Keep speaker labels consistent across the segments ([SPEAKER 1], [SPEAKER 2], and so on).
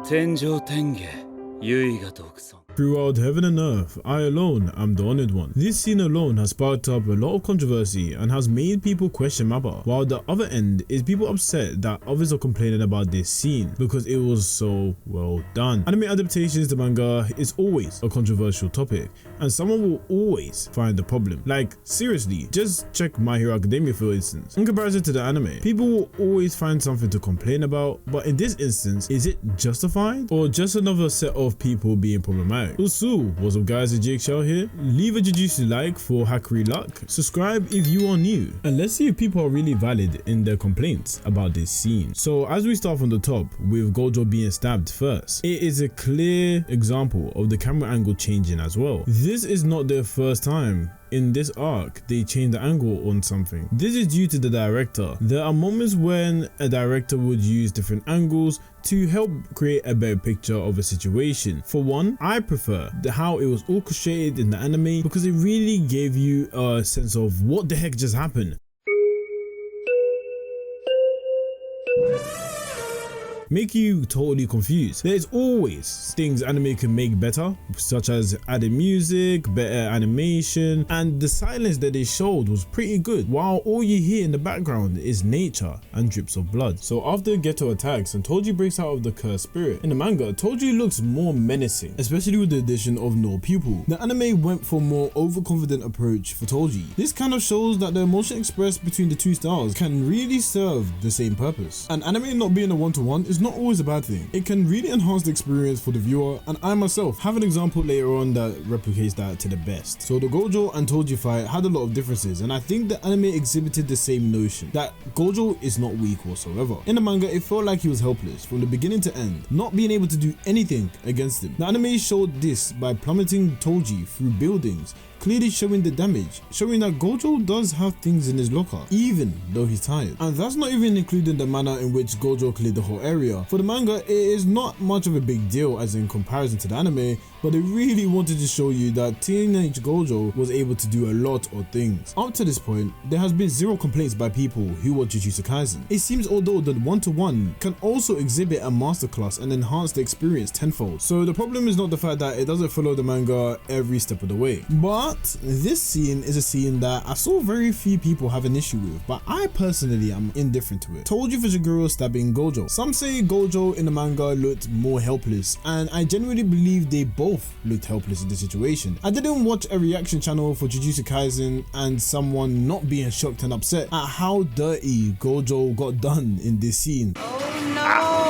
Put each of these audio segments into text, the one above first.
[SPEAKER 1] 天上天下唯我独尊
[SPEAKER 2] Throughout heaven and earth, I alone am the honored one. This scene alone has sparked up a lot of controversy and has made people question Mappa, while the other end is people upset that others are complaining about this scene because it was so well done. Anime adaptations to manga is always a controversial topic, and someone will always find the problem. Like, seriously, just check My Hero Academia for instance. In comparison to the anime, people will always find something to complain about, but in this instance, is it justified or just another set of people being problematic? Also, what's up guys, it's JJK Chapter here. Leave a Jujutsu like for hackery luck, subscribe if you are new, and let's see if people are really valid in their complaints about this scene. So as we start from the top with Gojo being stabbed first, it is a clear example of the camera angle changing as well. This is not their first time in this arc they change the angle on something. This is due to the director. There are moments when a director would use different angles to help create a better picture of a situation. For one, I prefer how it was orchestrated in the anime because it really gave you a sense of what the heck just happened. Make you totally confused. There's always things anime can make better, such as added music, better animation, and the silence that they showed was pretty good, while all you hear in the background is nature and drips of blood. So after Geto attacks and Toji breaks out of the cursed spirit, in the manga, Toji looks more menacing, especially with the addition of no pupil. The anime went for a more overconfident approach for Toji. This kind of shows that the emotion expressed between the two styles can really serve the same purpose. And anime not being a one-to-one is not always a bad thing. It can really enhance the experience for the viewer, and I myself have an example later on that replicates that to the best. So the Gojo and Toji fight had a lot of differences, and I think the anime exhibited the same notion, that Gojo is not weak whatsoever. In the manga, it felt like he was helpless from the beginning to end, not being able to do anything against him. The anime showed this by plummeting Toji through buildings, clearly showing the damage, showing that Gojo does have things in his locker, even though he's tired. And that's not even including the manner in which Gojo cleared the whole area. For the manga, it is not much of a big deal as in comparison to the anime, but they really wanted to show you that teenage Gojo was able to do a lot of things. Up to this point, there has been zero complaints by people who watch Jujutsu Kaisen. It seems although that one-to-one can also exhibit a masterclass and enhance the experience tenfold. So the problem is not the fact that it doesn't follow the manga every step of the way, but this scene is a scene that I saw very few people have an issue with, but I personally am indifferent to it. Toji Fushiguro stabbing Gojo. Some say Gojo in the manga looked more helpless, and I genuinely believe they both looked helpless in the situation. I didn't watch a reaction channel for Jujutsu Kaisen and someone not being shocked and upset at how dirty Gojo got done in this scene.
[SPEAKER 3] Oh no!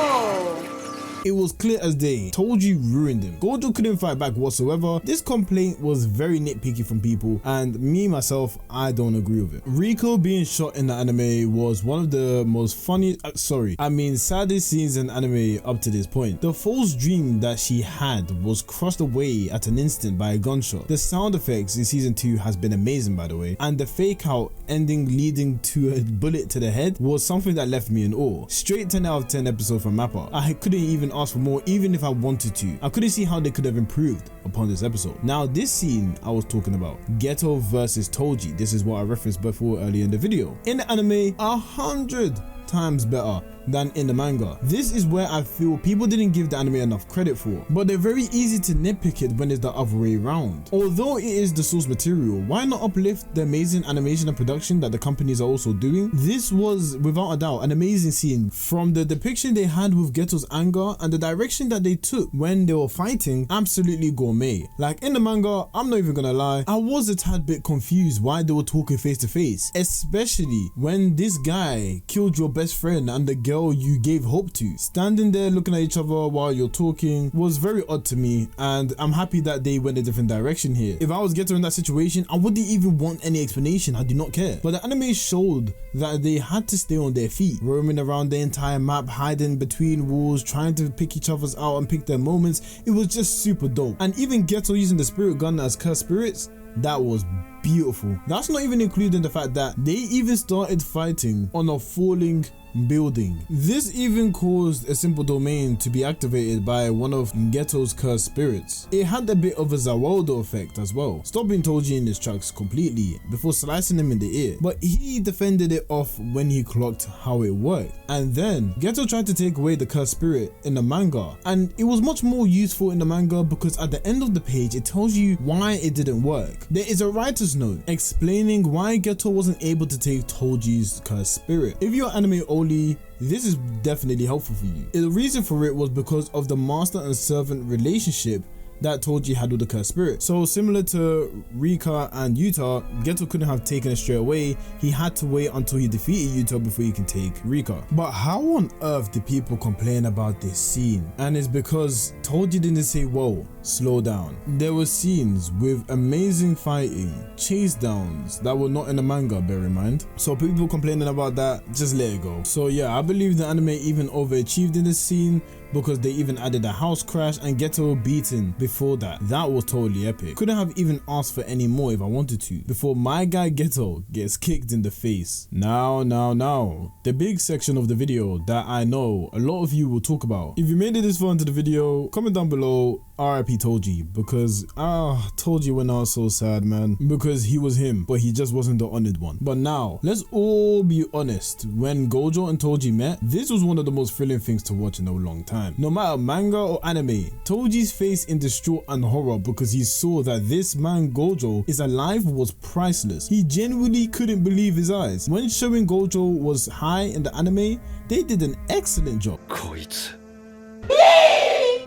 [SPEAKER 2] It was clear as day, Toji ruined him. Gojo couldn't fight back whatsoever. This complaint was very nitpicky from people, and me myself, I don't agree with it. Riko being shot in the anime was one of the most saddest scenes in anime up to this point. The false dream that she had was crushed away at an instant by a gunshot. The sound effects in season 2 has been amazing by the way, and the fake out ending leading to a bullet to the head was something that left me in awe. Straight 10 out of 10 episode from Mappa. I couldn't even ask for more even if I wanted to. I couldn't see how they could have improved upon this episode. Now this scene I was talking about, Geto versus Toji, this is what I referenced before earlier in the video. In the anime, 100 times better than in the manga. This is where I feel people didn't give the anime enough credit for, but they're very easy to nitpick it when it's the other way around. Although it is the source material, why not uplift the amazing animation and production that the companies are also doing? This was without a doubt an amazing scene, from the depiction they had with Geto's anger and the direction that they took when they were fighting, absolutely gourmet. Like in the manga, I'm not even gonna lie, I was a tad bit confused why they were talking face to face, especially when this guy killed your best friend and the girl you gave hope to. Standing there looking at each other while you're talking was very odd to me, and I'm happy that they went a different direction here. If I was Geto in that situation, I wouldn't even want any explanation. I do not care. But the anime showed that they had to stay on their feet, roaming around the entire map, hiding between walls, trying to pick each other's out and pick their moments. It was just super dope. And even Geto using the spirit gun as cursed spirits, that was beautiful. That's not even including the fact that they even started fighting on a falling building. This even caused a simple domain to be activated by one of Geto's cursed spirits. It had a bit of a Zawaldo effect as well, stopping Toji in his tracks completely before slicing him in the ear, but he defended it off when he clocked how it worked. And then Geto tried to take away the cursed spirit in the manga, and it was much more useful in the manga because at the end of the page it tells you why it didn't work. There is a writer's note explaining why Geto wasn't able to take Toji's cursed spirit. If you're anime only, this is definitely helpful for you. The reason for it was because of the master and servant relationship that Toji had with the cursed spirit. So similar to Rika and Yuta, Geto couldn't have taken it straight away. He had to wait until he defeated Yuta before he can take Rika. But how on earth do people complain about this scene? And it's because Toji didn't say, whoa, slow down. There were scenes with amazing fighting, chase downs that were not in the manga, bear in mind. So people complaining about that, just let it go. So yeah, I believe the anime even overachieved in this scene because they even added a house crash and Geto beaten before that. That was totally epic. Couldn't have even asked for any more if I wanted to, before my guy Geto gets kicked in the face. Now, the big section of the video that I know a lot of you will talk about. If you made it this far into the video, comment down below RIP Toji, because Toji went out so sad, man, because he was him, but he just wasn't the honored one. But now, let's all be honest, when Gojo and Toji met, this was one of the most thrilling things to watch in a long time. No matter manga or anime, Toji's face in distraught and horror because he saw that this man Gojo is alive was priceless. He genuinely couldn't believe his eyes. When showing Gojo was high in the anime, they did an excellent job.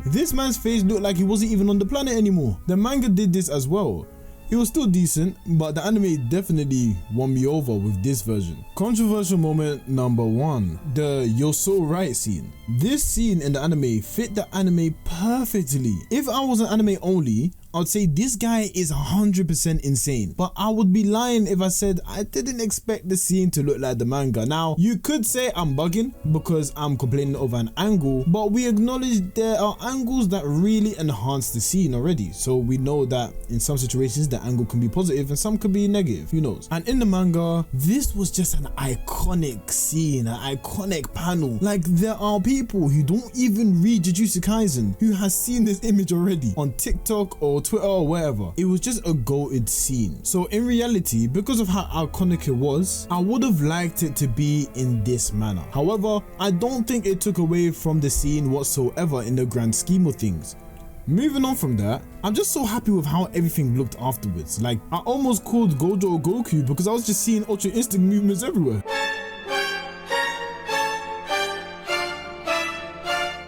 [SPEAKER 2] This man's face looked like he wasn't even on the planet anymore. The manga did this as well. It was still decent, but the anime definitely won me over with this version. Controversial moment number 1, the "you're so right" scene. This scene in the anime fit the anime perfectly. If I was an anime only, I'd say this guy is 100% insane, but I would be lying if I said I didn't expect the scene to look like the manga. Now, you could say I'm bugging because I'm complaining over an angle, but we acknowledge there are angles that really enhance the scene already, so we know that in some situations the angle can be positive and some could be negative, who knows. And in the manga, this was just an iconic scene, an iconic panel. Like, there are people who don't even read Jujutsu Kaisen who has seen this image already on TikTok or Twitter or wherever. It was just a goated scene. So in reality, because of how iconic it was, I would have liked it to be in this manner. However, I don't think it took away from the scene whatsoever in the grand scheme of things. Moving on from that, I'm just so happy with how everything looked afterwards. Like, I almost called Gojo Goku because I was just seeing ultra instinct movements everywhere.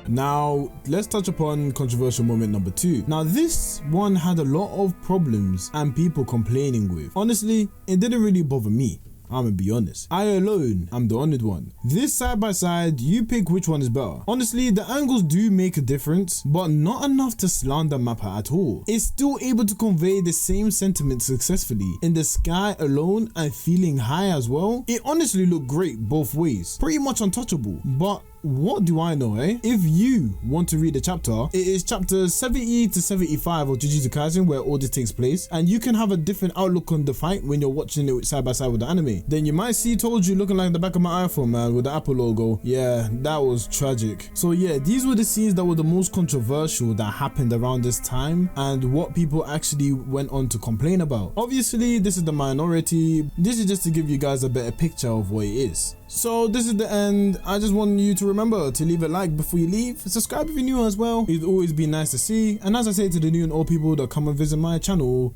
[SPEAKER 2] Now, let's touch upon controversial moment number 2. Now, this one had a lot of problems and people complaining with. Honestly, it didn't really bother me. I'm gonna be honest. I alone am the honored one. This side by side, you pick which one is better. Honestly, the angles do make a difference, but not enough to slander Mappa at all. It's still able to convey the same sentiment successfully. In the sky alone and feeling high as well, it honestly looked great both ways. Pretty much untouchable, but what do I know, eh? If you want to read the chapter, it is chapters 70 to 75 of Jujutsu Kaisen where all this takes place, and you can have a different outlook on the fight when you're watching it side by side with the anime. Then you might see Toji looking like the back of my iPhone, man, with the Apple logo. Yeah, that was tragic. So yeah, these were the scenes that were the most controversial that happened around this time and what people actually went on to complain about. Obviously, this is the minority. This is just to give you guys a better picture of what it is. So this is the end. I just want you to remember to leave a like before you leave. Subscribe if you're new as well. It'd always be nice to see. And as I say to the new and old people that come and visit my channel,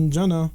[SPEAKER 2] Jana.